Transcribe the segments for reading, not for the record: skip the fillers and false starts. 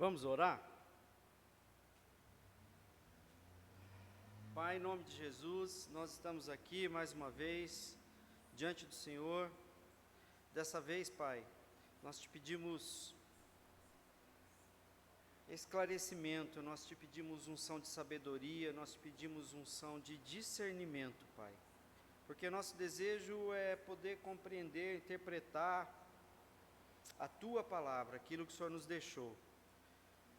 Vamos orar? Pai, em nome de Jesus, nós estamos aqui mais uma vez, diante do Senhor. Dessa vez, Pai, nós te pedimos esclarecimento, nós te pedimos unção de sabedoria, nós te pedimos unção de discernimento, Pai. Porque nosso desejo é poder compreender, interpretar a Tua palavra, aquilo que o Senhor nos deixou.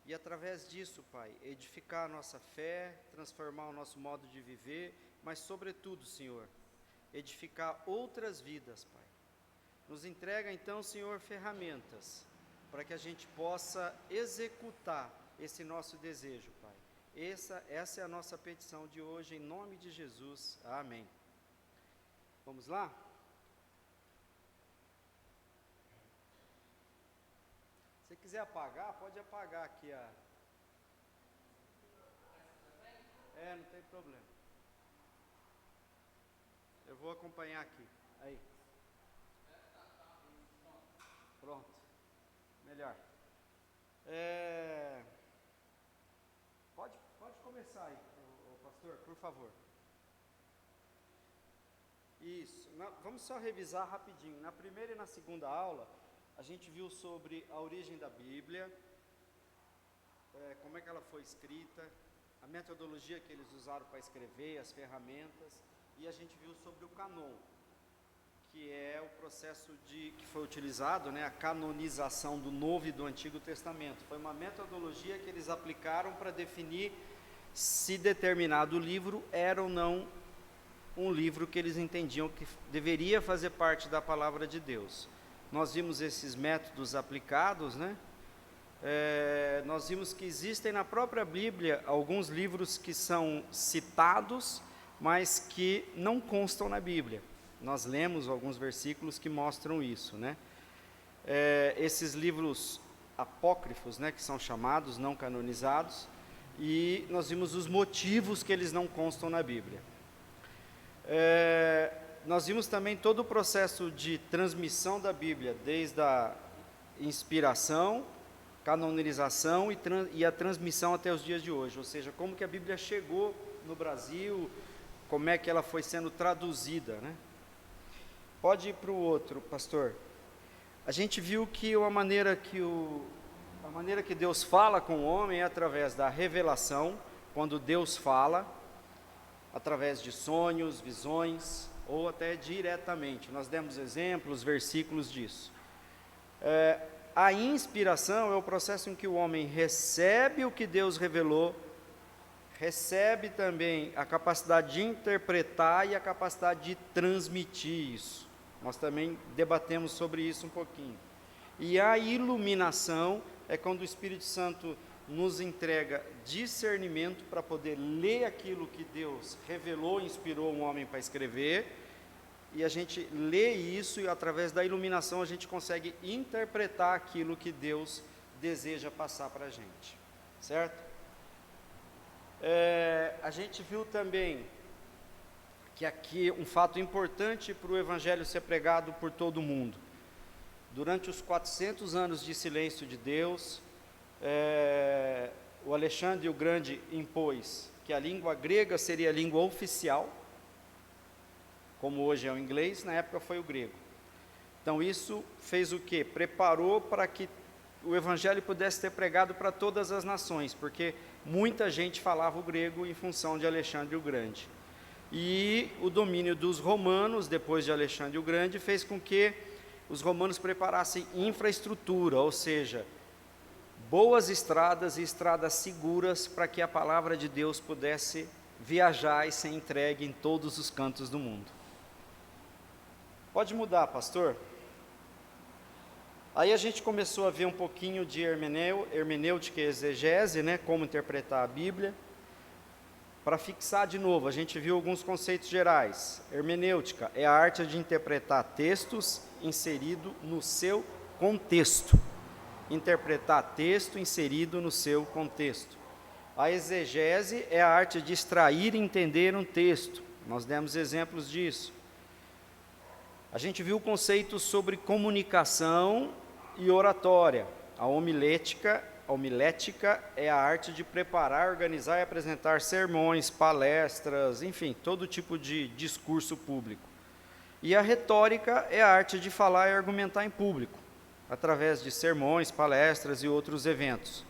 E através disso, Pai, edificar a nossa fé, transformar o nosso modo de viver, mas sobretudo, Senhor, edificar outras vidas, Pai. Nos entrega então, Senhor, ferramentas, para que a gente possa executar esse nosso desejo, Pai. Essa é a nossa petição de hoje, em nome de Jesus. Amém. Vamos lá? Se quiser apagar, pode apagar aqui a... não tem problema. Eu vou acompanhar aqui. Aí. Pronto. Melhor. Pode começar aí, pastor, por favor. Isso. Vamos só revisar rapidinho. Na primeira e na segunda aula, a gente viu sobre a origem da Bíblia, como é que ela foi escrita, a metodologia que eles usaram para escrever, as ferramentas, e a gente viu sobre o canon, que é o processo que foi utilizado, a canonização do Novo e do Antigo Testamento. Foi uma metodologia que eles aplicaram para definir se determinado livro era ou não um livro que eles entendiam que deveria fazer parte da palavra de Deus. Nós vimos esses métodos aplicados, nós vimos que existem na própria Bíblia alguns livros que são citados, mas que não constam na Bíblia. Nós lemos alguns versículos que mostram isso, esses livros apócrifos, que são chamados, não canonizados, e nós vimos os motivos que eles não constam na Bíblia. Nós vimos também todo o processo de transmissão da Bíblia, desde a inspiração, canonização e a transmissão até os dias de hoje, ou seja, como que a Bíblia chegou no Brasil, como é que ela foi sendo traduzida, Pode ir para o outro, pastor. A gente viu que a maneira que Deus fala com o homem é através da revelação, quando Deus fala, através de sonhos, visões, ou até diretamente. Nós demos exemplos, versículos disso. A inspiração é o processo em que o homem recebe o que Deus revelou, recebe também a capacidade de interpretar e a capacidade de transmitir isso. Nós também debatemos sobre isso um pouquinho. E a iluminação é quando o Espírito Santo nos entrega discernimento para poder ler aquilo que Deus revelou, inspirou um homem para escrever, e a gente lê isso e através da iluminação a gente consegue interpretar aquilo que Deus deseja passar para a gente, certo? A gente viu também que aqui um fato importante para o Evangelho ser pregado por todo mundo. Durante os 400 anos de silêncio de Deus, o Alexandre o Grande impôs que a língua grega seria a língua oficial, como hoje é o inglês, na época foi o grego. Então isso fez o quê? Preparou para que o Evangelho pudesse ser pregado para todas as nações, porque muita gente falava o grego em função de Alexandre o Grande. E o domínio dos romanos, depois de Alexandre o Grande, fez com que os romanos preparassem infraestrutura, ou seja, boas estradas e estradas seguras para que a palavra de Deus pudesse viajar e ser entregue em todos os cantos do mundo. Pode mudar, pastor? Aí a gente começou a ver um pouquinho de hermenêutica e exegese, como interpretar a Bíblia. Para fixar de novo, a gente viu alguns conceitos gerais. Hermenêutica é a arte de interpretar textos inserido no seu contexto. Interpretar texto inserido no seu contexto. A exegese é a arte de extrair e entender um texto. Nós demos exemplos disso. A gente viu o conceito sobre comunicação e oratória. A homilética homilética é a arte de preparar, organizar e apresentar sermões, palestras, enfim, todo tipo de discurso público. E a retórica é a arte de falar e argumentar em público, através de sermões, palestras e outros eventos.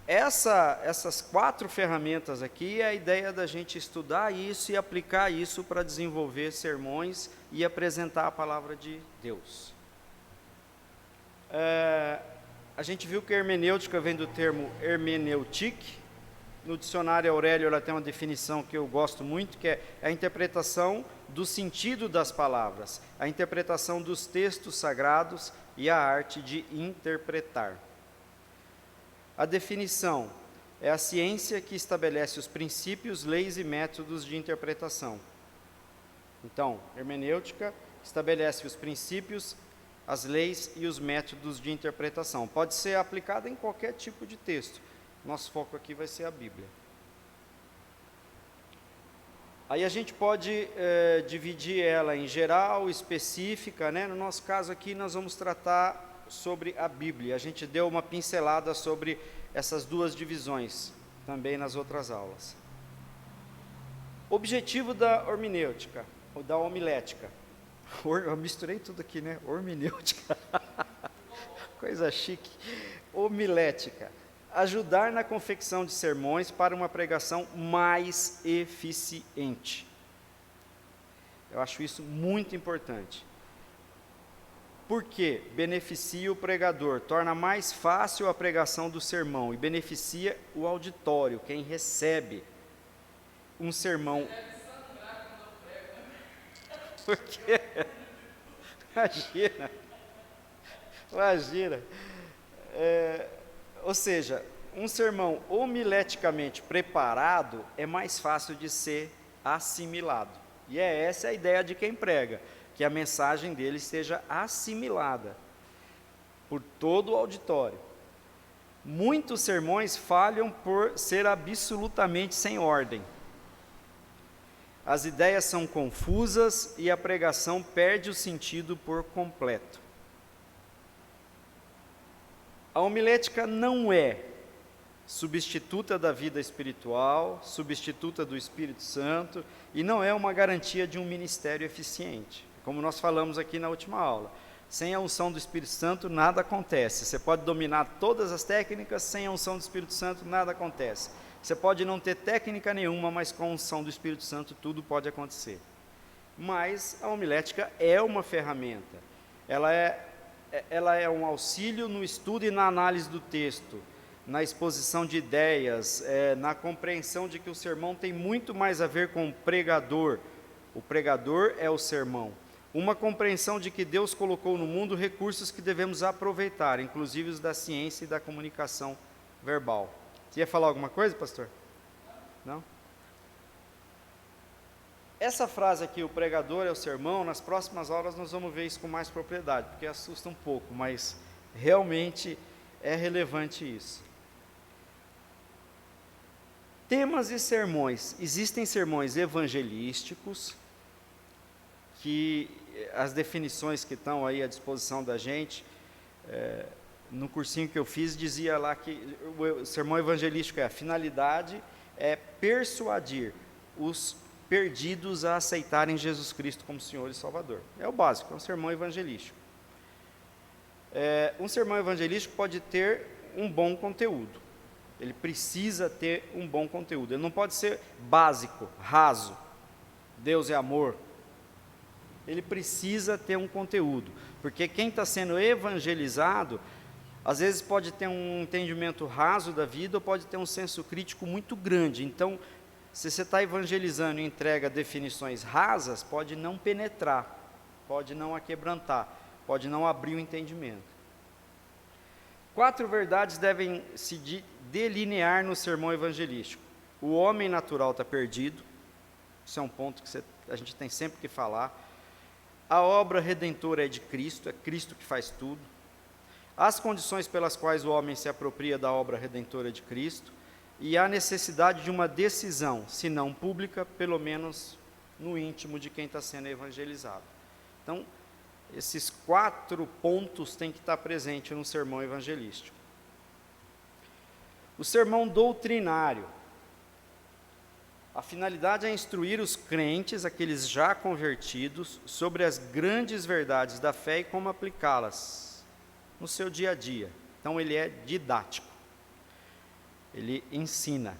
Essas 4 ferramentas aqui é a ideia da gente estudar isso e aplicar isso para desenvolver sermões e apresentar a palavra de Deus. A gente viu que a hermenêutica vem do termo hermeneutique. No dicionário Aurélio ela tem uma definição que eu gosto muito, que é a interpretação do sentido das palavras, a interpretação dos textos sagrados e a arte de interpretar. A definição é a ciência que estabelece os princípios, leis e métodos de interpretação. Então, hermenêutica estabelece os princípios, as leis e os métodos de interpretação. Pode ser aplicada em qualquer tipo de texto. Nosso foco aqui vai ser a Bíblia. Aí a gente pode dividir ela em geral, específica, né? No nosso caso aqui nós vamos tratar sobre a Bíblia. A gente deu uma pincelada sobre essas 2 divisões, também nas outras aulas. Objetivo da hermenêutica, ou da homilética. Eu misturei tudo aqui, né? Hermenêutica. Coisa chique. Homilética. Ajudar na confecção de sermões para uma pregação mais eficiente. Eu acho isso muito importante. Porque beneficia o pregador, torna mais fácil a pregação do sermão e beneficia o auditório, quem recebe um sermão. Por quê? Imagina. Ou seja, um sermão homileticamente preparado é mais fácil de ser assimilado. E essa a ideia de quem prega, que a mensagem dele seja assimilada por todo o auditório. Muitos sermões falham por ser absolutamente sem ordem. As ideias são confusas e a pregação perde o sentido por completo. A homilética não é substituta da vida espiritual, substituta do Espírito Santo, e não é uma garantia de um ministério eficiente. Como nós falamos aqui na última aula, sem a unção do Espírito Santo nada acontece. Você pode dominar todas as técnicas, sem a unção do Espírito Santo nada acontece. Você pode não ter técnica nenhuma, mas com a unção do Espírito Santo tudo pode acontecer. Mas a homilética é uma ferramenta, ela é um auxílio no estudo e na análise do texto, na exposição de ideias, na compreensão de que o sermão tem muito mais a ver com o pregador é o sermão. Uma compreensão de que Deus colocou no mundo recursos que devemos aproveitar, inclusive os da ciência e da comunicação verbal. Você ia falar alguma coisa, pastor? Não? Essa frase aqui, o pregador é o sermão, nas próximas aulas nós vamos ver isso com mais propriedade, porque assusta um pouco, mas realmente é relevante isso. Temas e sermões. Existem sermões evangelísticos, que as definições que estão aí à disposição da gente, no cursinho que eu fiz, dizia lá que o sermão evangelístico a finalidade é persuadir os perdidos a aceitarem Jesus Cristo como Senhor e Salvador. É o básico, é um sermão evangelístico. Um sermão evangelístico pode ter um bom conteúdo. Ele precisa ter um bom conteúdo. Ele não pode ser básico, raso. Deus é amor. Ele precisa ter um conteúdo, porque quem está sendo evangelizado, às vezes pode ter um entendimento raso da vida, ou pode ter um senso crítico muito grande. Então, se você está evangelizando e entrega definições rasas, pode não penetrar, pode não aquebrantar, pode não abrir o entendimento. 4 verdades devem se delinear no sermão evangelístico. O homem natural está perdido, isso é um ponto que a gente tem sempre que falar. A obra redentora é de Cristo, é Cristo que faz tudo. As condições pelas quais o homem se apropria da obra redentora de Cristo, e a necessidade de uma decisão, se não pública, pelo menos no íntimo de quem está sendo evangelizado. Então, Esses 4 pontos têm que estar presentes no sermão evangelístico. O sermão doutrinário. A finalidade é instruir os crentes, aqueles já convertidos, sobre as grandes verdades da fé e como aplicá-las no seu dia a dia. Então, ele é didático. Ele ensina.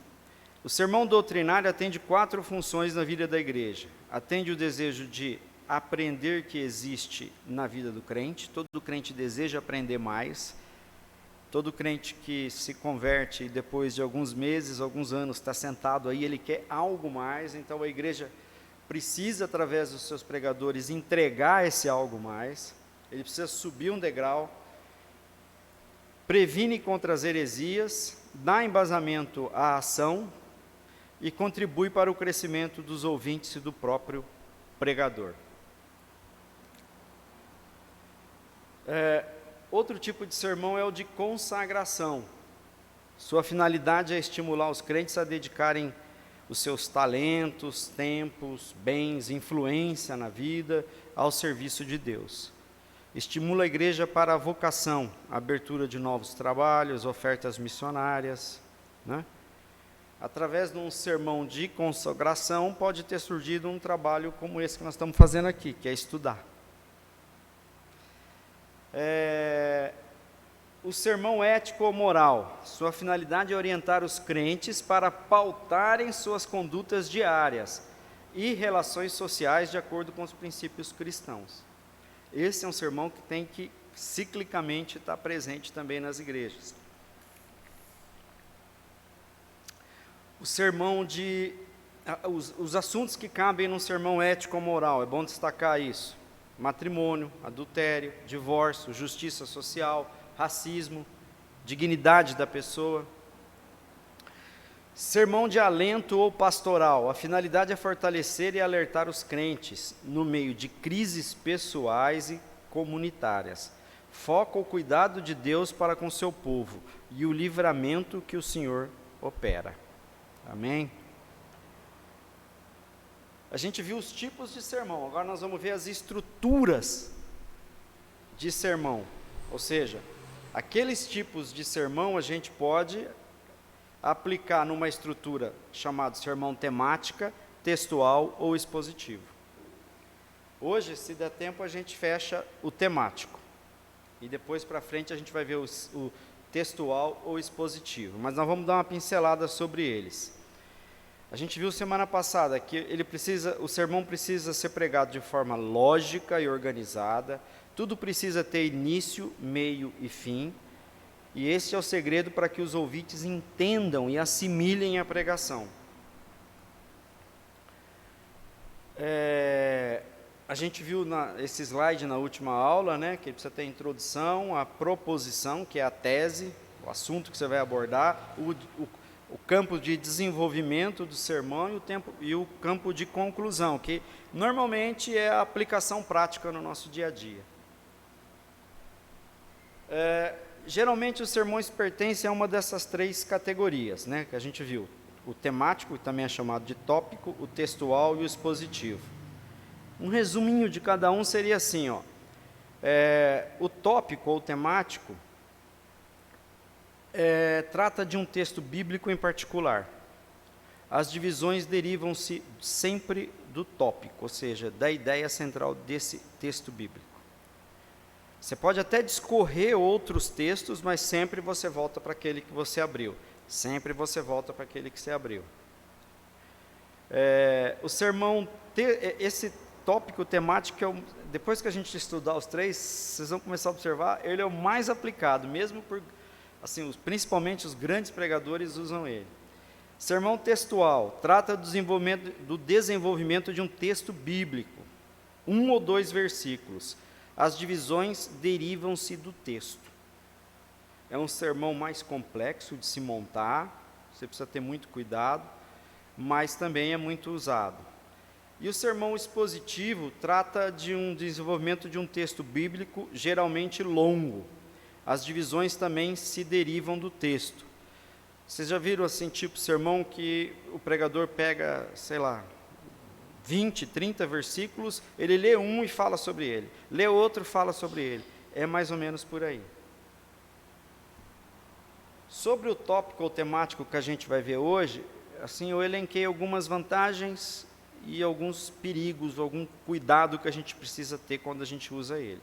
O sermão doutrinário atende 4 funções na vida da igreja. Atende o desejo de aprender que existe na vida do crente. Todo crente deseja aprender mais. Todo crente que se converte e depois de alguns meses, alguns anos, está sentado aí, ele quer algo mais. Então a igreja precisa, através dos seus pregadores, entregar esse algo mais. Ele precisa subir um degrau. Previne contra as heresias, dá embasamento à ação e contribui para o crescimento dos ouvintes e do próprio pregador. Outro tipo de sermão é o de consagração. Sua finalidade é estimular os crentes a dedicarem os seus talentos, tempos, bens, influência na vida ao serviço de Deus. Estimula a igreja para a vocação, a abertura de novos trabalhos, ofertas missionárias, né? Através de um sermão de consagração, pode ter surgido um trabalho como esse que nós estamos fazendo aqui, que é estudar. O sermão ético ou moral. Sua finalidade é orientar os crentes para pautarem suas condutas diárias e relações sociais de acordo com os princípios cristãos. Esse é um sermão que tem que ciclicamente estar presente também nas igrejas. O sermão os assuntos que cabem num sermão ético ou moral, é bom destacar isso: matrimônio, adultério, divórcio, justiça social, racismo, dignidade da pessoa. Sermão de alento ou pastoral. A finalidade é fortalecer e alertar os crentes no meio de crises pessoais e comunitárias. Foca o cuidado de Deus para com seu povo e o livramento que o Senhor opera. Amém? A gente viu os tipos de sermão, agora nós vamos ver as estruturas de sermão. Ou seja, aqueles tipos de sermão a gente pode aplicar numa estrutura chamada sermão temática, textual ou expositivo. Hoje, se der tempo, a gente fecha o temático. E depois para frente a gente vai ver o textual ou expositivo. Mas nós vamos dar uma pincelada sobre eles. A gente viu semana passada que o sermão precisa ser pregado de forma lógica e organizada. Tudo precisa ter início, meio e fim. E esse é o segredo para que os ouvintes entendam e assimilem a pregação. A gente viu esse slide na última aula, né, que precisa ter a introdução, a proposição, que é a tese, o assunto que você vai abordar, o campo de desenvolvimento do sermão e o campo de conclusão, que normalmente é a aplicação prática no nosso dia a dia. Geralmente os sermões pertencem a uma dessas 3 categorias, né, que a gente viu. O temático, que também é chamado de tópico, o textual e o expositivo. Um resuminho de cada um seria assim, ó. O tópico ou temático trata de um texto bíblico em particular. As divisões derivam-se sempre do tópico, ou seja, da ideia central desse texto bíblico. Você pode até discorrer outros textos, mas sempre você volta para aquele que você abriu. Sempre você volta para aquele que você abriu. O sermão, esse tópico temático, depois que a gente estudar os 3, vocês vão começar a observar, ele é o mais aplicado, mesmo por, assim, principalmente os grandes pregadores usam ele. Sermão textual, trata do desenvolvimento de um texto bíblico, 1 ou 2 versículos. As divisões derivam-se do texto. É um sermão mais complexo de se montar, você precisa ter muito cuidado, mas também é muito usado. E o sermão expositivo trata de um desenvolvimento de um texto bíblico, geralmente longo. As divisões também se derivam do texto. Vocês já viram assim, tipo sermão que o pregador pega, sei lá, 20, 30 versículos, ele lê um e fala sobre ele, lê outro e fala sobre ele. É mais ou menos por aí. Sobre o tópico ou temático que a gente vai ver hoje, assim, eu elenquei algumas vantagens e alguns perigos, algum cuidado que a gente precisa ter quando a gente usa ele.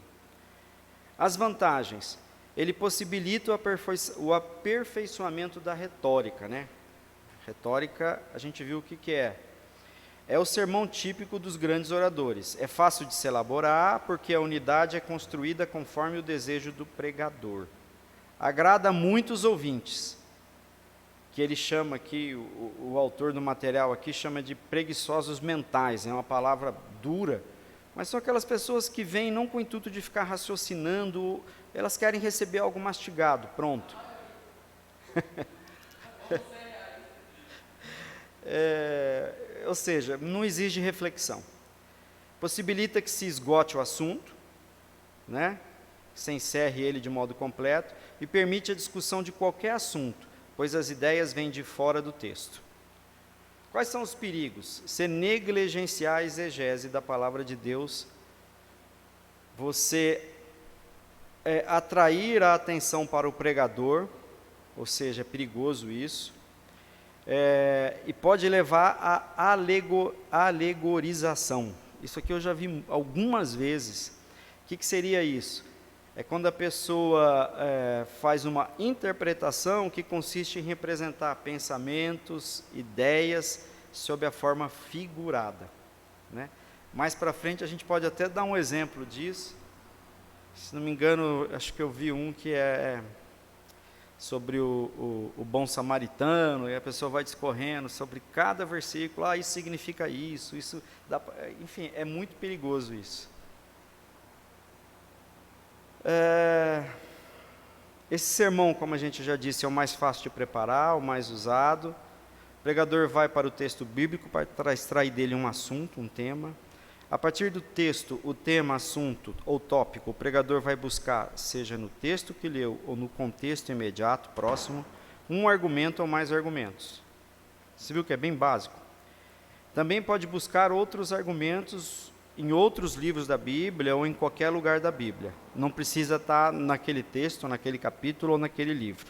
As vantagens: ele possibilita o aperfeiçoamento da retórica, né? Retórica, a gente viu o que é. É o sermão típico dos grandes oradores. É fácil de se elaborar, porque a unidade é construída conforme o desejo do pregador. Agrada a muitos ouvintes, que ele chama aqui, o autor do material aqui chama de preguiçosos mentais. É uma palavra dura, mas são aquelas pessoas que vêm não com o intuito de ficar raciocinando, elas querem receber algo mastigado, pronto. Ou seja, não exige reflexão. Possibilita que se esgote o assunto, né? Que se encerre ele de modo completo, e permite a discussão de qualquer assunto, pois as ideias vêm de fora do texto. Quais são os perigos? Você negligenciar a exegese da palavra de Deus, você atrair a atenção para o pregador, ou seja, é perigoso isso, e pode levar à alegorização. Isso aqui eu já vi algumas vezes. O que seria isso? É quando a pessoa faz uma interpretação que consiste em representar pensamentos, ideias, sob a forma figurada, né? Mais para frente a gente pode até dar um exemplo disso. Se não me engano, acho que eu vi um que é sobre o bom samaritano, e a pessoa vai discorrendo sobre cada versículo, isso significa isso dá, enfim, é muito perigoso isso. Esse sermão, como a gente já disse, é o mais fácil de preparar, o mais usado. O pregador vai para o texto bíblico para extrair dele um assunto, um tema. A partir do texto, o tema, assunto ou tópico, o pregador vai buscar, seja no texto que leu ou no contexto imediato, próximo, um argumento ou mais argumentos. Você viu que é bem básico? Também pode buscar outros argumentos em outros livros da Bíblia ou em qualquer lugar da Bíblia. Não precisa estar naquele texto, naquele capítulo ou naquele livro.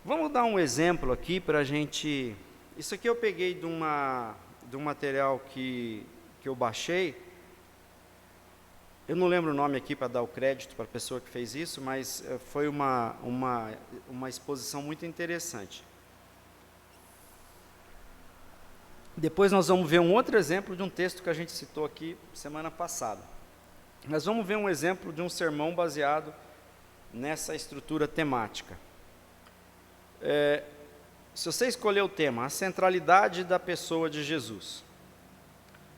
Vamos dar um exemplo aqui para a gente... Isso aqui eu peguei de um material que eu baixei. Eu não lembro o nome aqui para dar o crédito para a pessoa que fez isso, mas foi uma exposição muito interessante. Depois nós vamos ver um outro exemplo de um texto que a gente citou aqui semana passada. Nós vamos ver um exemplo de um sermão baseado nessa estrutura temática. Se você escolher o tema, a centralidade da pessoa de Jesus,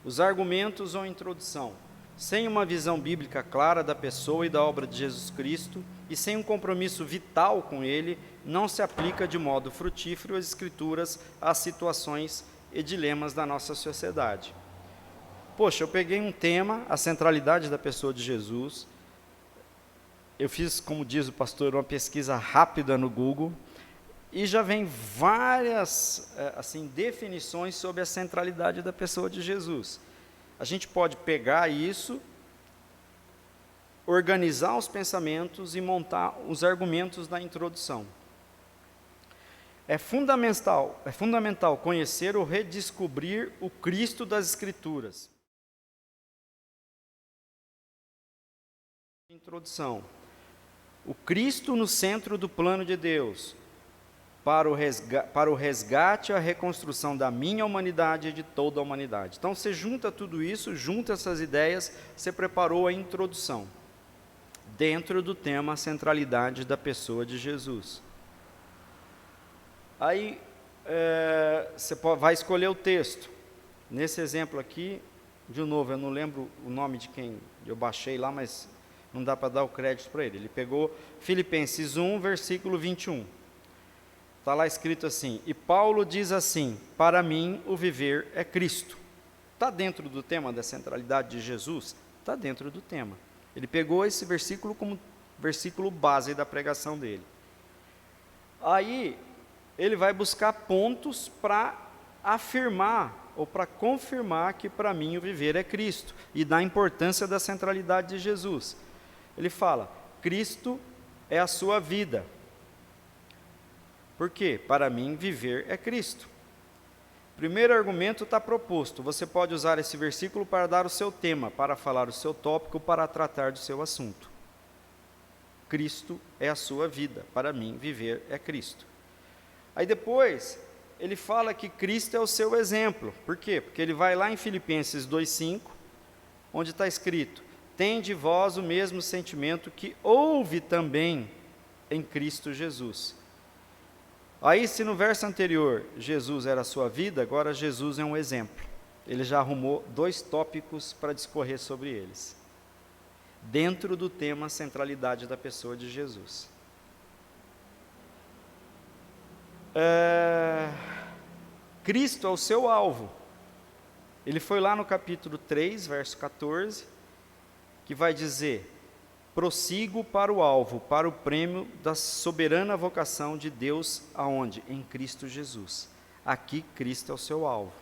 os argumentos ou introdução, sem uma visão bíblica clara da pessoa e da obra de Jesus Cristo, e sem um compromisso vital com ele, não se aplica de modo frutífero as Escrituras às situações e dilemas da nossa sociedade. Poxa, eu peguei um tema, a centralidade da pessoa de Jesus, eu fiz, como diz o pastor, uma pesquisa rápida no Google, e já vem várias definições sobre a centralidade da pessoa de Jesus. A gente pode pegar isso, organizar os pensamentos e montar os argumentos da introdução. É fundamental conhecer ou redescobrir o Cristo das Escrituras. Introdução. O Cristo no centro do plano de Deus, para o resgate e a reconstrução da minha humanidade e de toda a humanidade. Então, você junta tudo isso, junta essas ideias, você preparou a introdução, dentro do tema centralidade da pessoa de Jesus. Aí, você vai escolher o texto. Nesse exemplo aqui, de novo, eu não lembro o nome de quem eu baixei lá, mas não dá para dar o crédito para ele. Ele pegou Filipenses 1, versículo 21. Está lá escrito assim: e Paulo diz assim: para mim o viver é Cristo. Está dentro do tema da centralidade de Jesus? Está dentro do tema. Ele pegou esse versículo como versículo base da pregação dele. Aí, ele vai buscar pontos para afirmar ou para confirmar que para mim o viver é Cristo e da importância da centralidade de Jesus. Ele fala: Cristo é a sua vida. Por quê? Para mim viver é Cristo. Primeiro argumento está proposto. Você pode usar esse versículo para dar o seu tema, para falar o seu tópico, para tratar do seu assunto. Cristo é a sua vida. Para mim viver é Cristo. Aí depois ele fala que Cristo é o seu exemplo. Por quê? Porque ele vai lá em Filipenses 2,5, onde está escrito: tende vós o mesmo sentimento que houve também em Cristo Jesus. Aí, se no verso anterior Jesus era a sua vida, agora Jesus é um exemplo. Ele já arrumou 2 tópicos para discorrer sobre eles, dentro do tema centralidade da pessoa de Jesus. Cristo é o seu alvo. Ele foi lá no capítulo 3, verso 14, que vai dizer: prossigo para o alvo, para o prêmio da soberana vocação de Deus, aonde? Em Cristo Jesus. Aqui Cristo é o seu alvo.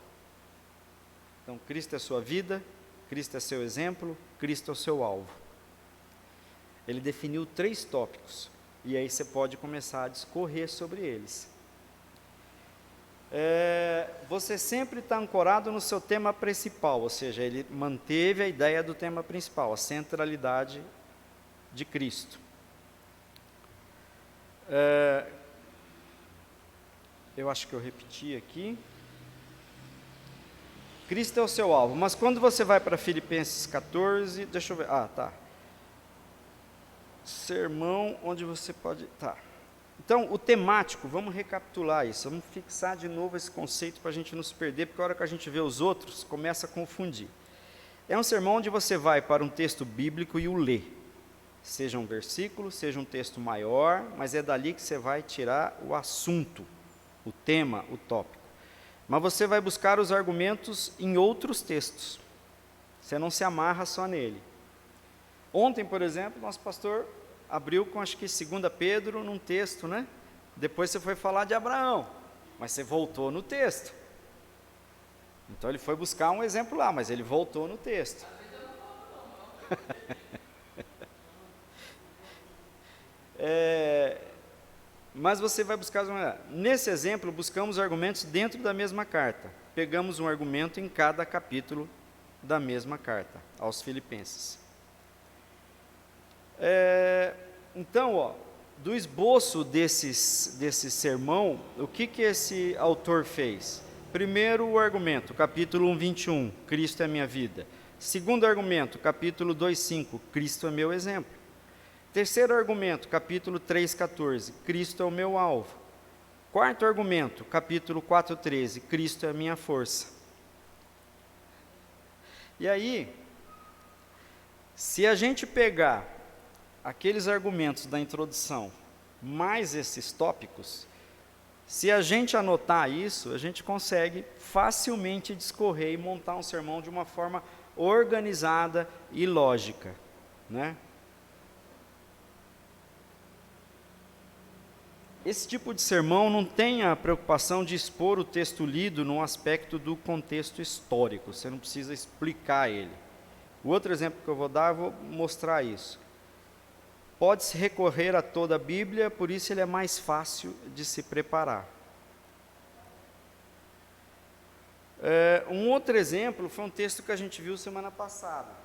Então Cristo é a sua vida, Cristo é seu exemplo, Cristo é o seu alvo. Ele definiu 3 tópicos, e aí você pode começar a discorrer sobre eles. Você sempre está ancorado no seu tema principal, ou seja, ele manteve a ideia do tema principal, a centralidade de Cristo. Eu acho que eu repeti aqui. Cristo é o seu alvo, mas quando você vai para Filipenses 14, deixa eu ver, tá. Sermão onde você pode, Então, o temático, vamos recapitular isso, vamos fixar de novo esse conceito para a gente não se perder, porque a hora que a gente vê os outros, começa a confundir. É um sermão onde você vai para um texto bíblico e o lê, seja um versículo, seja um texto maior, mas é dali que você vai tirar o assunto, o tema, o tópico. Mas você vai buscar os argumentos em outros textos, você não se amarra só nele. Ontem, por exemplo, nosso pastor abriu com, acho que 2 Pedro, num texto, né? Depois você foi falar de Abraão, mas você voltou no texto. Então ele foi buscar um exemplo lá, mas ele voltou no texto. Mas você vai buscar, nesse exemplo, buscamos argumentos dentro da mesma carta. Pegamos um argumento em cada capítulo da mesma carta, aos Filipenses. Então, do esboço desse sermão, o que esse autor fez? Primeiro o argumento, capítulo 1, 21, Cristo é minha vida. Segundo argumento, capítulo 2, 5, Cristo é meu exemplo. Terceiro argumento, capítulo 3, 14, Cristo é o meu alvo. Quarto argumento, capítulo 4, 13, Cristo é a minha força. E aí, se a gente pegar aqueles argumentos da introdução, mais esses tópicos, se a gente anotar isso, a gente consegue facilmente discorrer e montar um sermão de uma forma organizada e lógica, né? Esse tipo de sermão não tem a preocupação de expor o texto lido no aspecto do contexto histórico, você não precisa explicar ele. O outro exemplo que eu vou dar, eu vou mostrar isso. Pode-se recorrer a toda a Bíblia, por isso ele é mais fácil de se preparar. Um outro exemplo foi um texto que a gente viu semana passada.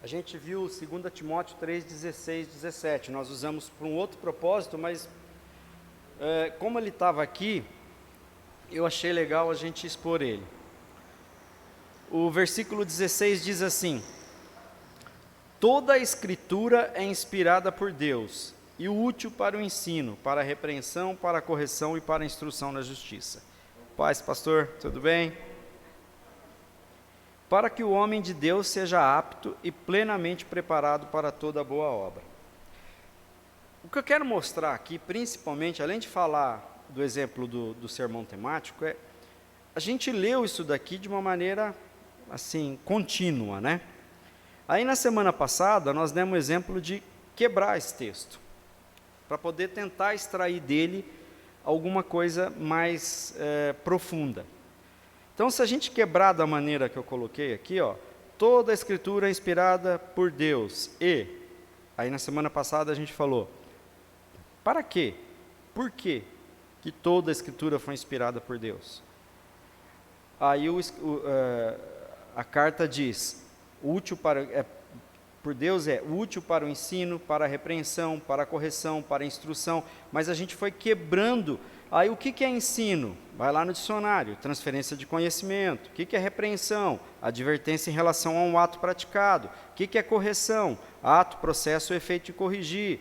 A gente viu 2 Timóteo 3, 16, 17. Nós usamos para um outro propósito, mas como ele estava aqui, eu achei legal a gente expor ele. O versículo 16 diz assim: toda a escritura é inspirada por Deus e útil para o ensino, para a repreensão, para a correção e para a instrução na justiça. Paz, pastor, tudo bem? Para que o homem de Deus seja apto e plenamente preparado para toda boa obra. O que eu quero mostrar aqui, principalmente, além de falar do exemplo do sermão temático, a gente leu isso daqui de uma maneira assim, contínua, né? Aí na semana passada nós demos o exemplo de quebrar esse texto, para poder tentar extrair dele alguma coisa mais profunda. Então, se a gente quebrar da maneira que eu coloquei aqui, ó, toda a Escritura é inspirada por Deus aí na semana passada a gente falou, para quê? Por quê que toda a Escritura foi inspirada por Deus? Aí a carta diz, por Deus é útil para o ensino, para a repreensão, para a correção, para a instrução, mas a gente foi quebrando. Aí o que é ensino? Vai lá no dicionário, transferência de conhecimento. O que é repreensão? Advertência em relação a um ato praticado. O que é correção? Ato, processo ou efeito de corrigir.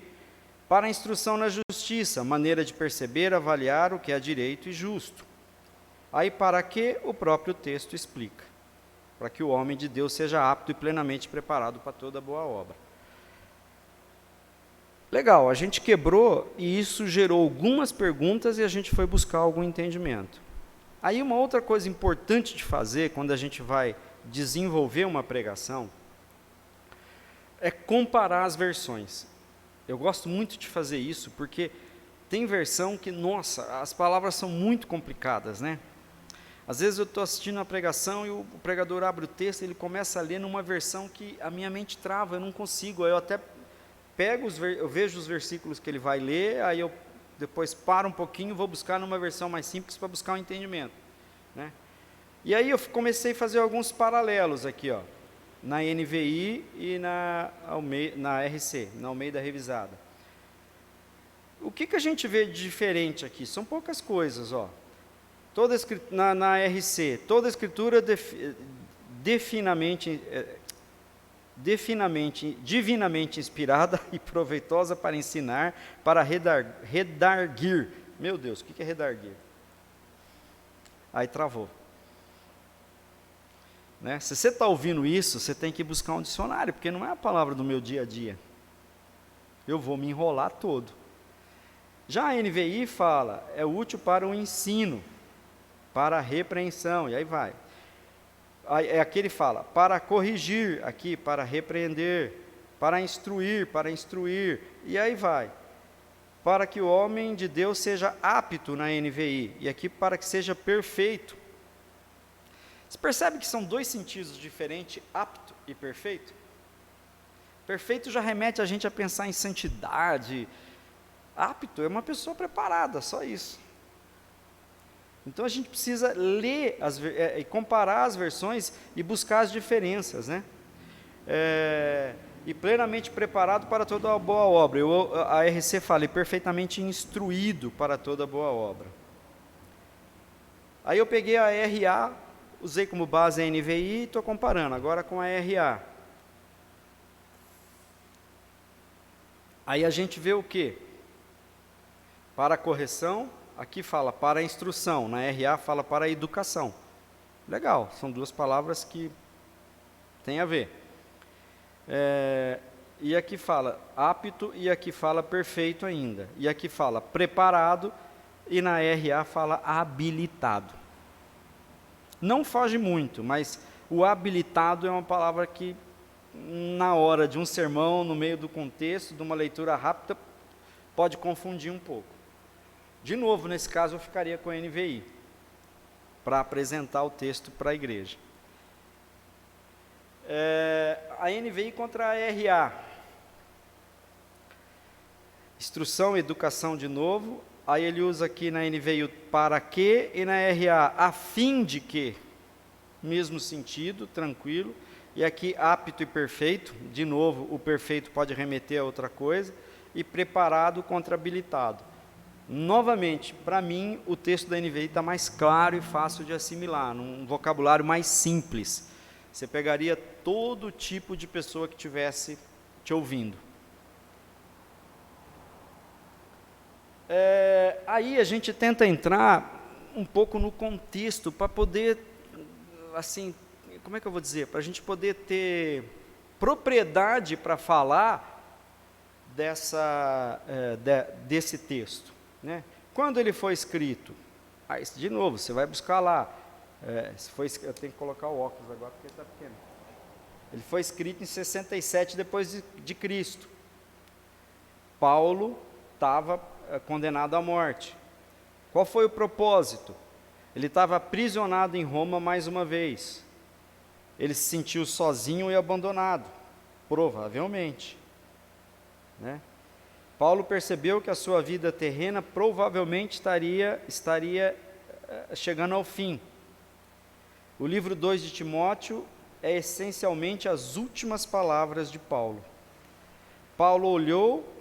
Para a instrução na justiça, maneira de perceber, avaliar o que é direito e justo. Aí para que o próprio texto explica? Para que o homem de Deus seja apto e plenamente preparado para toda boa obra. Legal, a gente quebrou e isso gerou algumas perguntas e a gente foi buscar algum entendimento. Aí uma outra coisa importante de fazer quando a gente vai desenvolver uma pregação é comparar as versões. Eu gosto muito de fazer isso porque tem versão que, nossa, as palavras são muito complicadas, né? Às vezes eu estou assistindo uma pregação e o pregador abre o texto e ele começa a ler numa versão que a minha mente trava, eu não consigo, aí eu até eu vejo os versículos que ele vai ler, aí eu depois paro um pouquinho, vou buscar numa versão mais simples para buscar um entendimento, né? E aí eu comecei a fazer alguns paralelos aqui, ó, na NVI e na RC, na Almeida Revisada. O que a gente vê de diferente aqui? São poucas coisas, ó. Na RC, toda a escritura divinamente inspirada e proveitosa para ensinar, para redarguir. Meu Deus, o que é redarguir? Aí travou. Né? Se você está ouvindo isso, você tem que buscar um dicionário, porque não é a palavra do meu dia a dia. Eu vou me enrolar todo. Já a NVI fala, é útil para o ensino, para a repreensão, e aí vai. Aqui ele fala, para corrigir, aqui, para repreender, para instruir, e aí vai. Para que o homem de Deus seja apto na NVI, e aqui para que seja perfeito. Você percebe que são dois sentidos diferentes, apto e perfeito? Perfeito já remete a gente a pensar em santidade. Apto é uma pessoa preparada, só isso. Então a gente precisa ler e comparar as versões e buscar as diferenças, né? E plenamente preparado para toda boa obra. A RC fala, e perfeitamente instruído para toda boa obra. Aí eu peguei a RA, usei como base a NVI e estou comparando agora com a RA. Aí a gente vê o quê? Para a correção, aqui fala para a instrução, na RA fala para a educação. Legal, são duas palavras que têm a ver. E aqui fala apto e aqui fala perfeito ainda. E aqui fala preparado e na RA fala habilitado. Não foge muito, mas o habilitado é uma palavra que na hora de um sermão, no meio do contexto, de uma leitura rápida, pode confundir um pouco. De novo, nesse caso, eu ficaria com a NVI, para apresentar o texto para a igreja. A NVI contra a RA. Instrução, educação de novo. Aí ele usa aqui na NVI o para que e na RA a fim de que. Mesmo sentido, tranquilo. E aqui apto e perfeito. De novo, o perfeito pode remeter a outra coisa. E preparado contra habilitado. Novamente, para mim, o texto da NVI está mais claro e fácil de assimilar, num vocabulário mais simples. Você pegaria todo tipo de pessoa que estivesse te ouvindo. Aí a gente tenta entrar um pouco no contexto para poder, assim, como é que eu vou dizer? Para a gente poder ter propriedade para falar desse texto. Né? Quando ele foi escrito? De novo, você vai buscar lá. Eu tenho que colocar o óculos agora porque está pequeno. Ele foi escrito em 67 depois de Cristo. Paulo estava condenado à morte. Qual foi o propósito? Ele estava aprisionado em Roma mais uma vez. Ele se sentiu sozinho e abandonado, provavelmente, né? Paulo percebeu que a sua vida terrena provavelmente estaria chegando ao fim. O livro 2 de Timóteo é essencialmente as últimas palavras de Paulo. Paulo olhou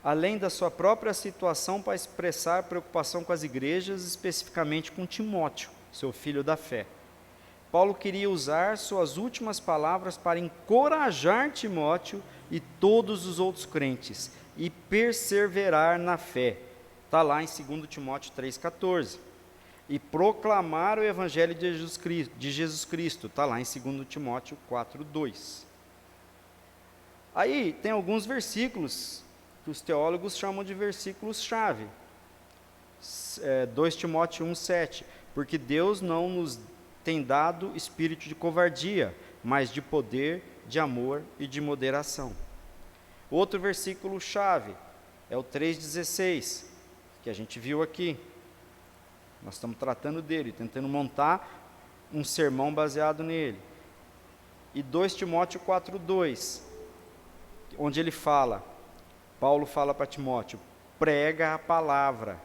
além da sua própria situação para expressar preocupação com as igrejas, especificamente com Timóteo, seu filho da fé. Paulo queria usar suas últimas palavras para encorajar Timóteo e todos os outros crentes e perseverar na fé. Está lá em 2 Timóteo 3,14. E proclamar o Evangelho de Jesus Cristo. Está lá em 2 Timóteo 4,2. Aí tem alguns versículos que os teólogos chamam de versículos-chave. 2 Timóteo 1,7. Porque Deus não nos tem dado espírito de covardia, mas de poder, de amor e de moderação. Outro versículo-chave é o 3,16, que a gente viu aqui. Nós estamos tratando dele, tentando montar um sermão baseado nele. E 2 Timóteo 4,2, onde ele fala, Paulo fala para Timóteo, prega a palavra,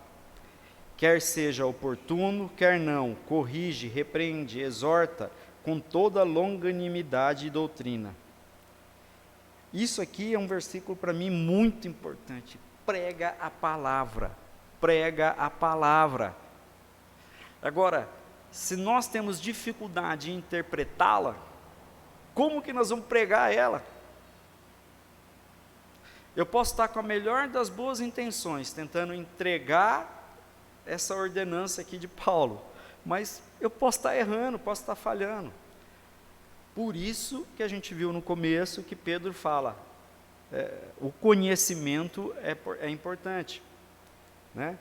quer seja oportuno, quer não, corrige, repreende, exorta, com toda longanimidade e doutrina. Isso aqui é um versículo para mim muito importante. Prega a palavra. Prega a palavra. Agora, se nós temos dificuldade em interpretá-la, como que nós vamos pregar ela? Eu posso estar com a melhor das boas intenções, tentando entregar essa ordenança aqui de Paulo, mas eu posso estar errando, posso estar falhando. Por isso que a gente viu no começo que Pedro fala, o conhecimento é importante, né?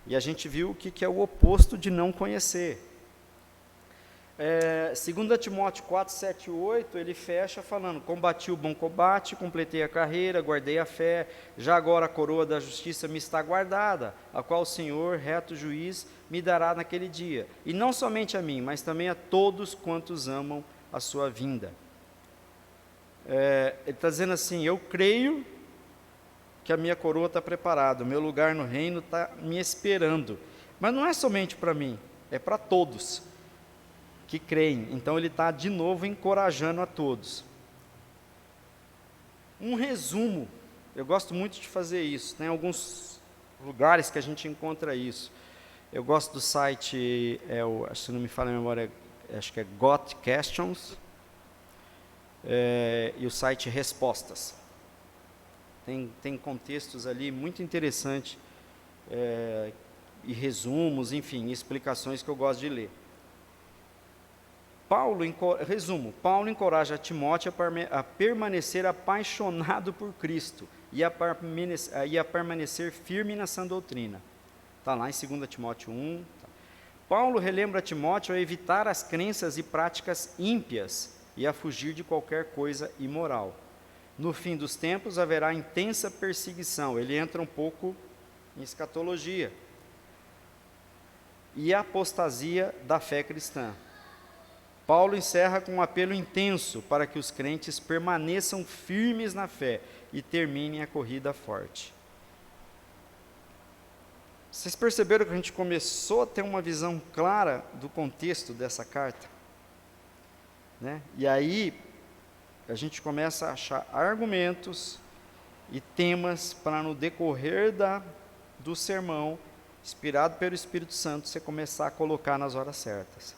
E a gente viu o que é o oposto de não conhecer. 2 Timóteo 4, 7 e 8, ele fecha falando, combati o bom combate, completei a carreira, guardei a fé, já agora a coroa da justiça me está guardada, a qual o Senhor, reto juiz, me dará naquele dia, e não somente a mim, mas também a todos quantos amam a sua vinda. Ele está dizendo assim, eu creio que a minha coroa está preparada, o meu lugar no reino está me esperando, mas não é somente para mim, é para todos que creem. Então ele está de novo encorajando a todos. Um resumo, eu gosto muito de fazer isso, tem alguns lugares que a gente encontra isso. Eu gosto do site, se não me falha a memória, acho que é Got Questions, e o site Respostas. Tem contextos ali muito interessantes, e resumos, enfim, explicações que eu gosto de ler. Paulo encoraja Timóteo a permanecer apaixonado por Cristo e a permanecer firme na sã doutrina. Está lá em 2 Timóteo 1. Paulo relembra Timóteo a evitar as crenças e práticas ímpias e a fugir de qualquer coisa imoral. No fim dos tempos haverá intensa perseguição. Ele entra um pouco em escatologia. E a apostasia da fé cristã. Paulo encerra com um apelo intenso para que os crentes permaneçam firmes na fé e terminem a corrida forte. Vocês perceberam que a gente começou a ter uma visão clara do contexto dessa carta? Né? E aí, a gente começa a achar argumentos e temas para no decorrer do sermão, inspirado pelo Espírito Santo, você começar a colocar nas horas certas.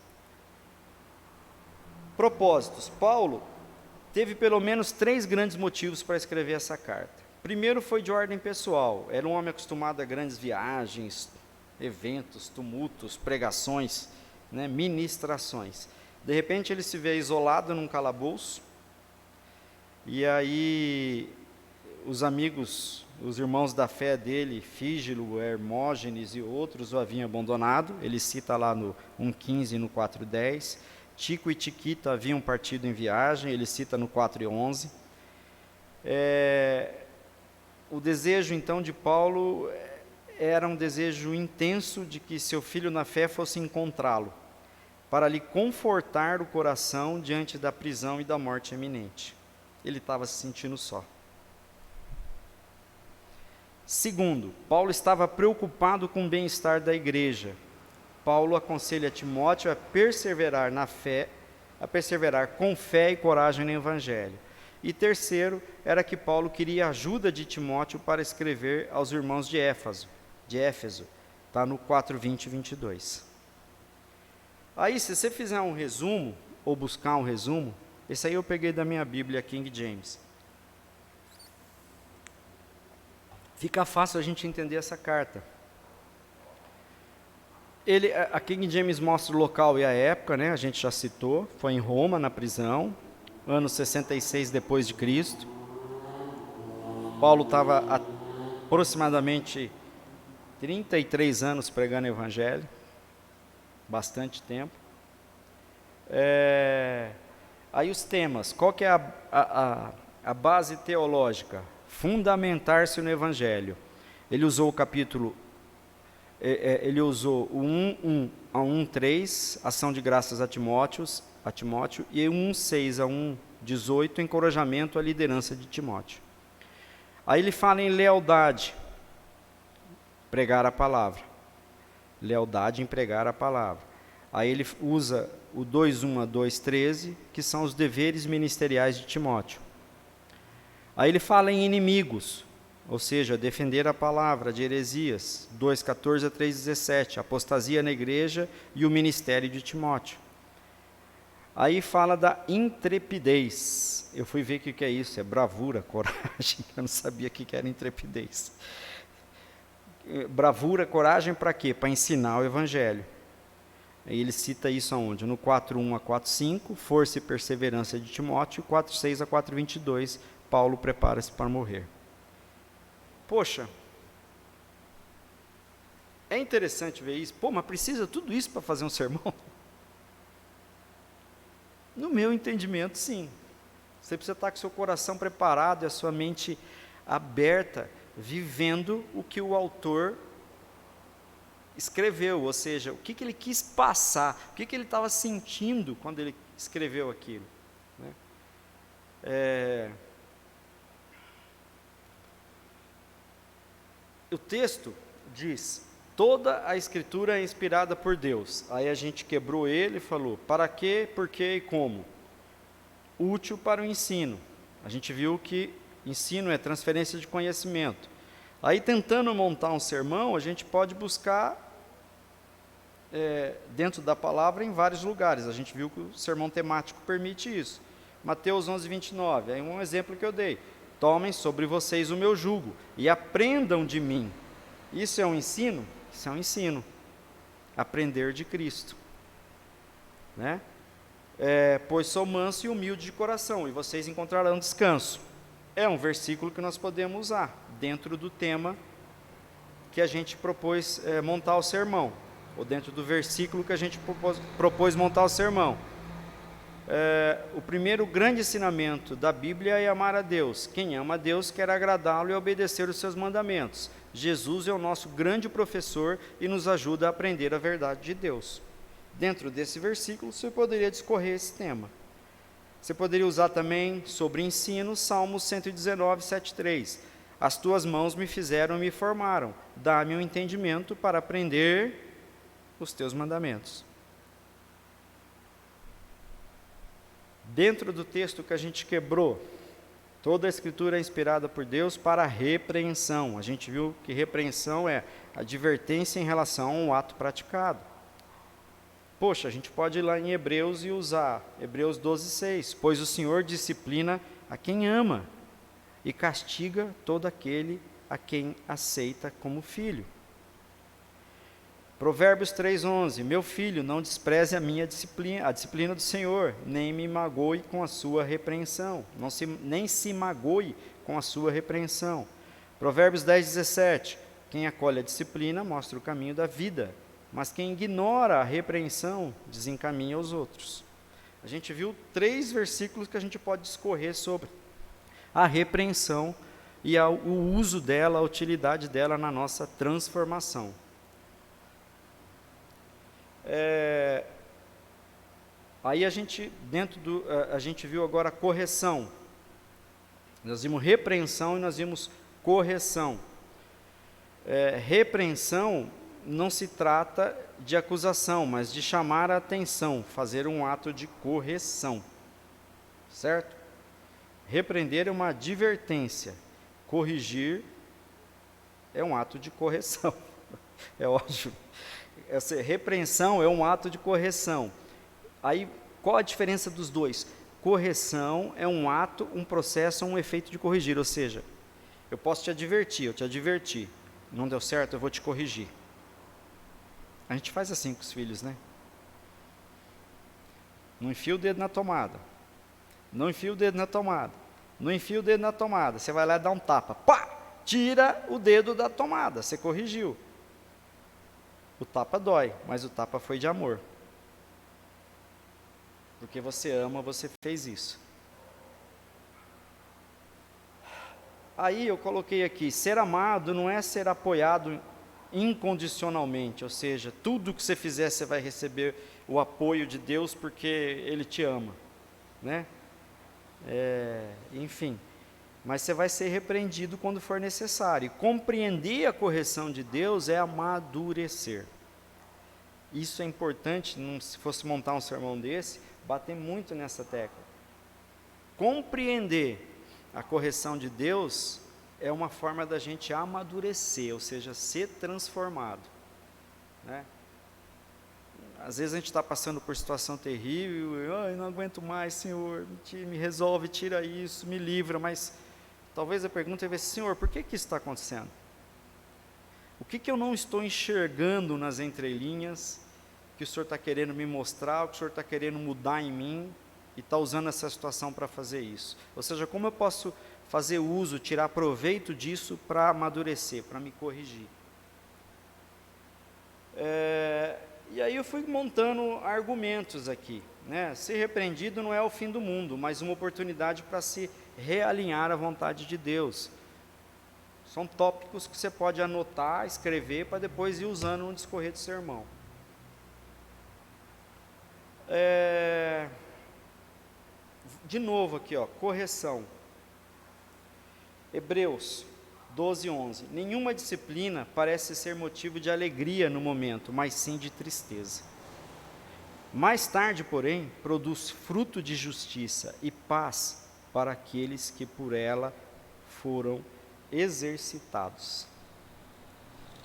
Propósitos. Paulo teve pelo menos 3 grandes motivos para escrever essa carta. Primeiro foi de ordem pessoal. Era um homem acostumado a grandes viagens, eventos, tumultos, pregações, né, ministrações. De repente ele se vê isolado num calabouço, e aí os amigos, os irmãos da fé dele, Fígilo, Hermógenes e outros o haviam abandonado. Ele cita lá no 1,15 e no 4,10. Tico e Tiquita haviam partido em viagem, ele cita no 4 e 11. o desejo então de Paulo era um desejo intenso de que seu filho na fé fosse encontrá-lo, para lhe confortar o coração diante da prisão e da morte iminente. Ele estava se sentindo só. Segundo, Paulo estava preocupado com o bem-estar da igreja. Paulo aconselha Timóteo a perseverar na fé, a perseverar com fé e coragem no Evangelho. E terceiro, era que Paulo queria a ajuda de Timóteo para escrever aos irmãos de Éfeso. Está no 4:20 e 22. Aí, se você fizer um resumo, ou buscar um resumo, esse aí eu peguei da minha Bíblia, King James. Fica fácil a gente entender essa carta. A King James mostra o local e a época, né? A gente já citou, foi em Roma, na prisão, ano 66 depois de Cristo. Paulo estava aproximadamente 33 anos pregando o Evangelho, bastante tempo. Aí os temas, qual que é a base teológica? Fundamentar-se no Evangelho. Ele usou o capítulo, ele usou o 1:1 a 1:3, ação de graças a Timóteo, e 1:6 a 1:18, encorajamento à liderança de Timóteo. Aí ele fala em lealdade, pregar a palavra. Lealdade em pregar a palavra. Aí ele usa o 2:1 a 2:13, que são os deveres ministeriais de Timóteo. Aí ele fala em inimigos, ou seja, defender a palavra de heresias, 2:14 a 3:17, apostasia na igreja e o ministério de Timóteo. Aí fala da intrepidez. Eu fui ver o que é isso, é bravura, coragem, eu não sabia o que era intrepidez. Bravura, coragem para quê? Para ensinar o Evangelho. Aí ele cita isso aonde? No 4:1 a 4:5, força e perseverança de Timóteo, 4:6 a 4:22, Paulo prepara-se para morrer. Poxa, é interessante ver isso. Pô, mas precisa tudo isso para fazer um sermão? No meu entendimento, sim. Você precisa estar com o seu coração preparado e a sua mente aberta, vivendo o que o autor escreveu, ou seja, o que ele quis passar, o que ele estava sentindo quando ele escreveu aquilo. Né? O texto diz, toda a escritura é inspirada por Deus. Aí a gente quebrou ele e falou, para quê, por quê e como? Útil para o ensino. A gente viu que ensino é transferência de conhecimento. Aí tentando montar um sermão, a gente pode buscar dentro da palavra em vários lugares. A gente viu que o sermão temático permite isso. Mateus 11:29, é um exemplo que eu dei. Tomem sobre vocês o meu jugo e aprendam de mim. Isso é um ensino? Isso é um ensino. Aprender de Cristo. Né? Pois sou manso e humilde de coração, e vocês encontrarão descanso. É um versículo que nós podemos usar dentro do tema que a gente propôs montar o sermão, ou dentro do versículo que a gente propôs montar o sermão. O primeiro grande ensinamento da Bíblia é amar a Deus. Quem ama a Deus quer agradá-lo e obedecer os seus mandamentos. Jesus é o nosso grande professor e nos ajuda a aprender a verdade de Deus. Dentro desse versículo, você poderia discorrer esse tema. Você poderia usar também sobre ensino, Salmos 119, 7:3. As tuas mãos me fizeram e me formaram. Dá-me um entendimento para aprender os teus mandamentos. Dentro do texto que a gente quebrou, toda a escritura é inspirada por Deus para repreensão. A gente viu que repreensão é advertência em relação a um ato praticado. Poxa, a gente pode ir lá em Hebreus e usar Hebreus 12:6. Pois o Senhor disciplina a quem ama e castiga todo aquele a quem aceita como filho. Provérbios 3:11, meu filho, não despreze a minha disciplina, a disciplina do Senhor, nem me magoe com a sua repreensão, nem se magoe com a sua repreensão. Provérbios 10:17, quem acolhe a disciplina mostra o caminho da vida, mas quem ignora a repreensão desencaminha os outros. A gente viu 3 versículos que a gente pode discorrer sobre a repreensão e o uso dela, a utilidade dela na nossa transformação. Aí a gente viu agora a correção. Nós vimos repreensão e nós vimos correção. Repreensão não se trata de acusação, mas de chamar a atenção, fazer um ato de correção, certo? Repreender é uma advertência, corrigir é um ato de correção, é óbvio. Essa repreensão é um ato de correção. Aí, qual a diferença dos dois? Correção é um ato, um processo, um efeito de corrigir, ou seja, eu posso te advertir, eu te adverti, não deu certo, eu vou te corrigir. A gente faz assim com os filhos, né? Não enfia o dedo na tomada, não enfia o dedo na tomada, não enfia o dedo na tomada, você vai lá e dá um tapa, pá, tira o dedo da tomada, você corrigiu. O tapa dói, mas o tapa foi de amor. Porque você ama, você fez isso. Aí eu coloquei aqui, ser amado não é ser apoiado incondicionalmente, ou seja, tudo que você fizer você vai receber o apoio de Deus porque Ele te ama, né? Enfim, mas você vai ser repreendido quando for necessário. E compreender a correção de Deus é amadurecer. Isso é importante, se fosse montar um sermão desse, bater muito nessa tecla. Compreender a correção de Deus é uma forma da gente amadurecer, ou seja, ser transformado, né? Às vezes a gente está passando por situação terrível, eu não aguento mais, Senhor, me resolve, tira isso, me livra, mas talvez a pergunta é: Senhor, por que isso está acontecendo? O que eu não estou enxergando nas entrelinhas, que o Senhor está querendo me mostrar, o que o Senhor está querendo mudar em mim, e está usando essa situação para fazer isso? Ou seja, como eu posso fazer uso, tirar proveito disso para amadurecer, para me corrigir? E aí eu fui montando argumentos aqui, né? Ser repreendido não é o fim do mundo, mas uma oportunidade para se realinhar à vontade de Deus. São tópicos que você pode anotar, escrever, para depois ir usando no discorrer do sermão. De novo aqui, correção. Hebreus 12:11. Nenhuma disciplina parece ser motivo de alegria no momento, mas sim de tristeza. Mais tarde, porém, produz fruto de justiça e paz para aqueles que por ela foram exercitados.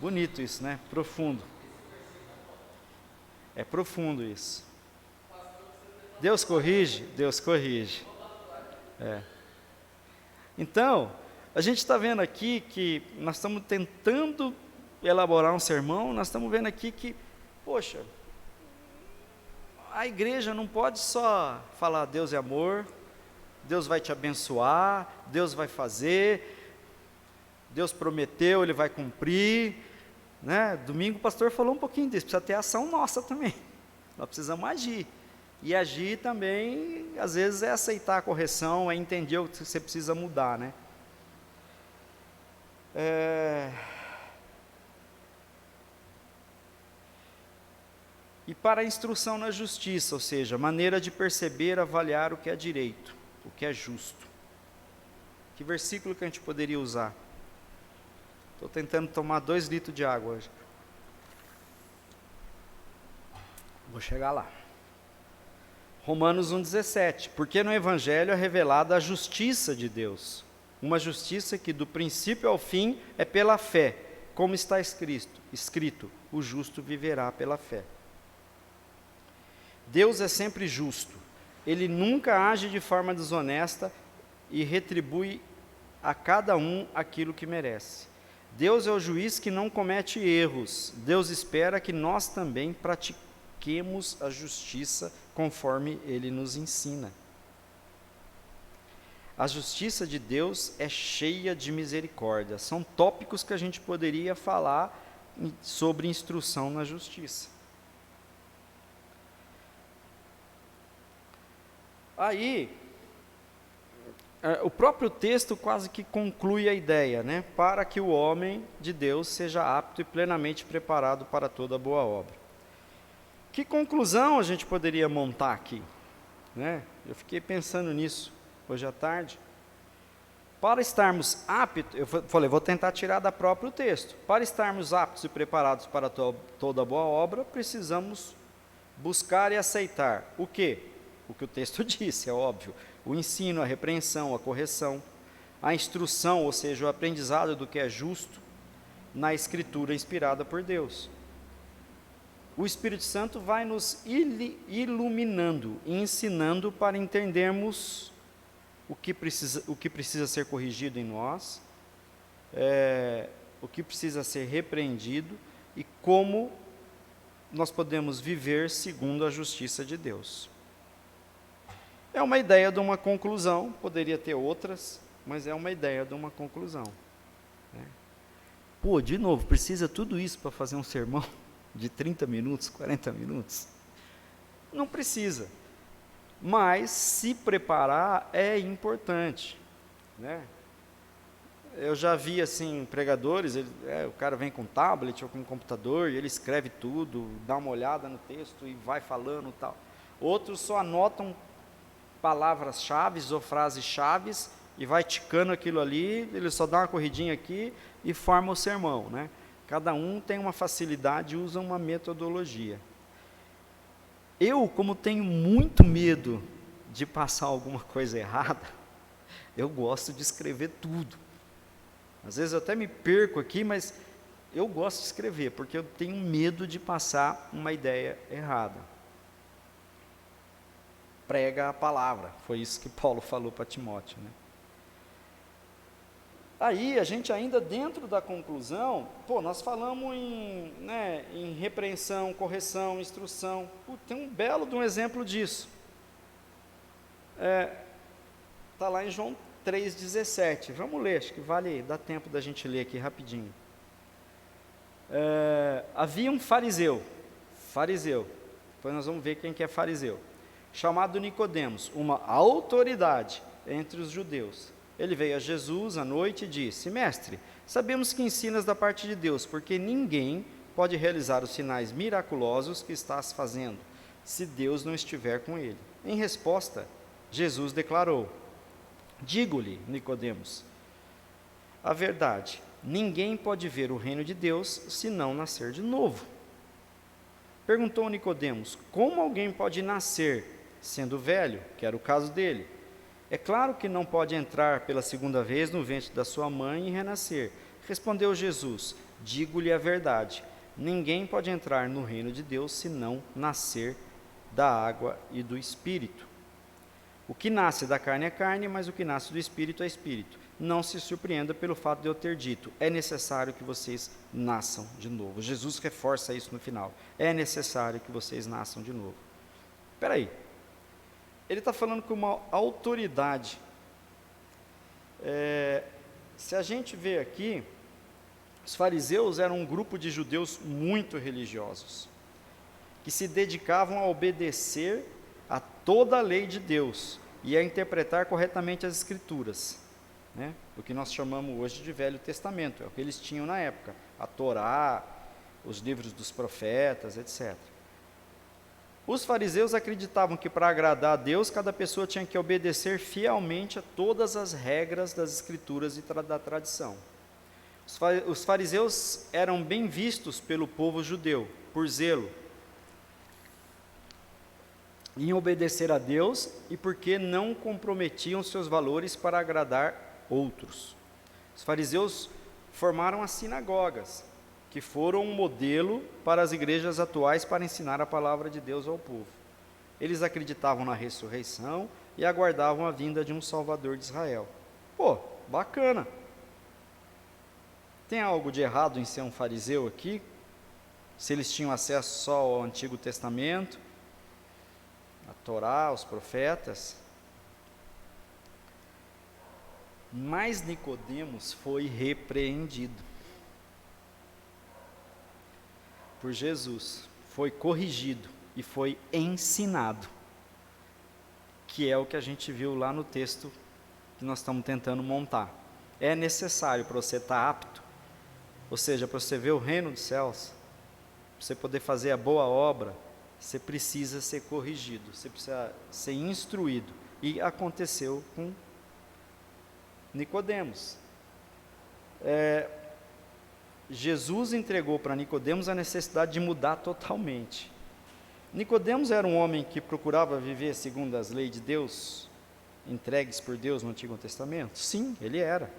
Bonito isso, né? Profundo. É profundo isso. Deus corrige? Deus corrige. Então, a gente está vendo aqui que nós estamos tentando elaborar um sermão, nós estamos vendo aqui que, poxa, a igreja não pode só falar Deus é amor, Deus vai te abençoar, Deus vai fazer, Deus prometeu, Ele vai cumprir, né? Domingo o pastor falou um pouquinho disso, precisa ter ação nossa também, nós precisamos agir. E agir também, às vezes, é aceitar a correção, é entender o que você precisa mudar, né? E para a instrução na justiça, ou seja, maneira de perceber, avaliar o que é direito, o que é justo. Que versículo que a gente poderia usar? Estou tentando tomar 2 litros de água hoje. Vou chegar lá. Romanos 1,17. Porque no Evangelho é revelada a justiça de Deus. Uma justiça que do princípio ao fim é pela fé, como está escrito, o justo viverá pela fé. Deus é sempre justo, Ele nunca age de forma desonesta e retribui a cada um aquilo que merece. Deus é o juiz que não comete erros, Deus espera que nós também pratiquemos a justiça conforme Ele nos ensina. A justiça de Deus é cheia de misericórdia. São tópicos que a gente poderia falar sobre instrução na justiça. Aí, o próprio texto quase que conclui a ideia, né? Para que o homem de Deus seja apto e plenamente preparado para toda boa obra. Que conclusão a gente poderia montar aqui, né? Eu fiquei pensando nisso hoje à tarde. Para estarmos aptos, eu falei, vou tentar tirar da próprio texto. Para estarmos aptos e preparados para toda boa obra, precisamos buscar e aceitar o quê? O que o texto disse, é óbvio. O ensino, a repreensão, a correção, a instrução, ou seja, o aprendizado do que é justo na Escritura inspirada por Deus. O Espírito Santo vai nos iluminando e ensinando para entendermos o que precisa ser corrigido em nós, o que precisa ser repreendido e como nós podemos viver segundo a justiça de Deus. É uma ideia de uma conclusão, poderia ter outras, mas é uma ideia de uma conclusão. Né? Pô, de novo, precisa tudo isso para fazer um sermão de 30 minutos, 40 minutos? Não precisa. Mas se preparar é importante, né? Eu já vi assim pregadores, o cara vem com tablet ou com computador e ele escreve tudo, dá uma olhada no texto e vai falando e tal. Outros só anotam palavras-chave ou frases-chave e vai ticando aquilo ali, ele só dá uma corridinha aqui e forma o sermão, né? Cada um tem uma facilidade e usa uma metodologia. Eu, como tenho muito medo de passar alguma coisa errada, eu gosto de escrever tudo. Às vezes eu até me perco aqui, mas eu gosto de escrever, porque eu tenho medo de passar uma ideia errada. Prega a palavra, foi isso que Paulo falou para Timóteo, né? Aí, a gente ainda dentro da conclusão, nós falamos em repreensão, correção, instrução. Tem um belo de um exemplo disso. Está lá em João 3,17. Vamos ler, acho que dá tempo da gente ler aqui rapidinho. Havia um fariseu, depois nós vamos ver quem que é fariseu, chamado Nicodemos, uma autoridade entre os judeus. Ele veio a Jesus à noite e disse: Mestre, sabemos que ensinas da parte de Deus, porque ninguém pode realizar os sinais miraculosos que estás fazendo, se Deus não estiver com ele. Em resposta, Jesus declarou: Digo-lhe, Nicodemos, a verdade, ninguém pode ver o reino de Deus se não nascer de novo. Perguntou Nicodemos: Como alguém pode nascer sendo velho? Que era o caso dele. É claro que não pode entrar pela segunda vez no ventre da sua mãe e renascer. Respondeu Jesus: Digo-lhe a verdade, ninguém pode entrar no reino de Deus se não nascer da água e do Espírito. O que nasce da carne é carne, mas o que nasce do Espírito é Espírito. Não se surpreenda pelo fato de eu ter dito: é necessário que vocês nasçam de novo. Jesus reforça isso no final: é necessário que vocês nasçam de novo. Espera aí. Ele está falando com uma autoridade. Se a gente vê aqui, os fariseus eram um grupo de judeus muito religiosos, que se dedicavam a obedecer a toda a lei de Deus e a interpretar corretamente as Escrituras, né? O que nós chamamos hoje de Velho Testamento, é o que eles tinham na época, a Torá, os livros dos profetas, etc. Os fariseus acreditavam que para agradar a Deus, cada pessoa tinha que obedecer fielmente a todas as regras das Escrituras e da tradição. Os fariseus eram bem vistos pelo povo judeu, por zelo em obedecer a Deus e porque não comprometiam seus valores para agradar outros. Os fariseus formaram as sinagogas, que foram um modelo para as igrejas atuais para ensinar a palavra de Deus ao povo. Eles acreditavam na ressurreição e aguardavam a vinda de um Salvador de Israel. Bacana. Tem algo de errado em ser um fariseu aqui? Se eles tinham acesso só ao Antigo Testamento, a Torá, os profetas? Mas Nicodemos foi repreendido por Jesus, foi corrigido e foi ensinado, que é o que a gente viu lá no texto que nós estamos tentando montar. É necessário para você estar apto, ou seja, para você ver o reino dos céus, para você poder fazer a boa obra, você precisa ser corrigido, você precisa ser instruído. E aconteceu com Nicodemos. Jesus entregou para Nicodemos a necessidade de mudar totalmente. Nicodemos era um homem que procurava viver segundo as leis de Deus, entregues por Deus no Antigo Testamento? Sim, ele era.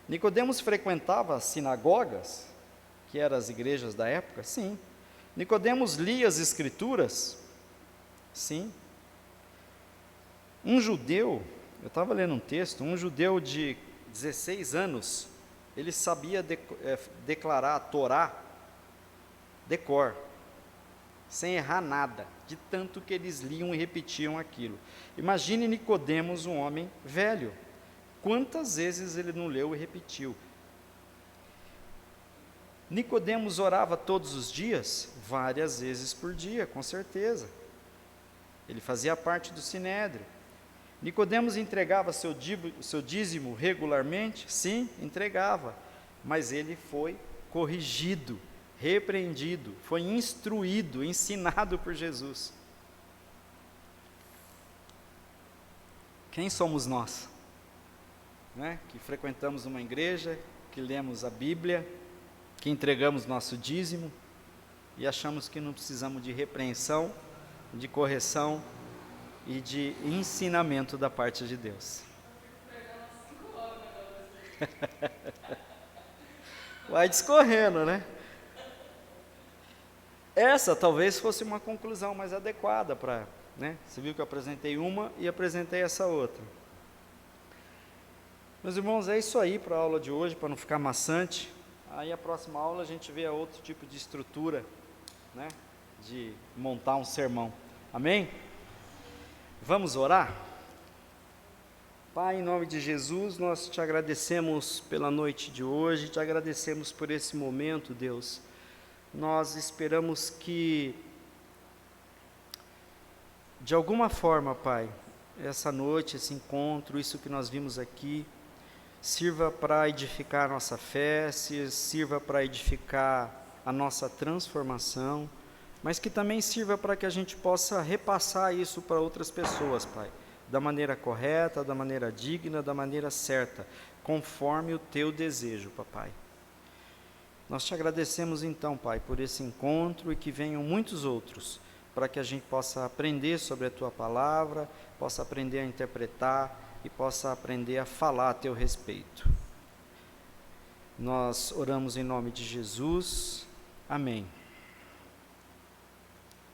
Nicodemos frequentava as sinagogas, que eram as igrejas da época? Sim. Nicodemos lia as Escrituras? Sim. Um judeu, eu estava lendo um texto, um judeu de 16 anos, ele sabia declarar a Torá de cor, sem errar nada, de tanto que eles liam e repetiam aquilo. Imagine Nicodemos, um homem velho, quantas vezes ele não leu e repetiu? Nicodemos orava todos os dias? Várias vezes por dia, com certeza. Ele fazia parte do sinédrio. Nicodemos entregava seu dízimo regularmente? Sim, entregava, mas ele foi corrigido, repreendido, foi instruído, ensinado por Jesus. Quem somos nós? Né? Que frequentamos uma igreja, que lemos a Bíblia, que entregamos nosso dízimo e achamos que não precisamos de repreensão, de correção e de ensinamento da parte de Deus. Vai discorrendo, né? Essa talvez fosse uma conclusão mais adequada para, né? Você viu que eu apresentei uma e apresentei essa outra. Meus irmãos, é isso aí para a aula de hoje, para não ficar maçante. Aí a próxima aula a gente vê outro tipo de estrutura, né? De montar um sermão. Amém? Vamos orar? Pai, em nome de Jesus, nós te agradecemos pela noite de hoje, te agradecemos por esse momento, Deus. Nós esperamos que, de alguma forma, Pai, essa noite, esse encontro, isso que nós vimos aqui, sirva para edificar a nossa fé, sirva para edificar a nossa transformação, mas que também sirva para que a gente possa repassar isso para outras pessoas, Pai, da maneira correta, da maneira digna, da maneira certa, conforme o Teu desejo, Papai. Nós te agradecemos então, Pai, por esse encontro e que venham muitos outros, para que a gente possa aprender sobre a Tua palavra, possa aprender a interpretar e possa aprender a falar a Teu respeito. Nós oramos em nome de Jesus. Amém.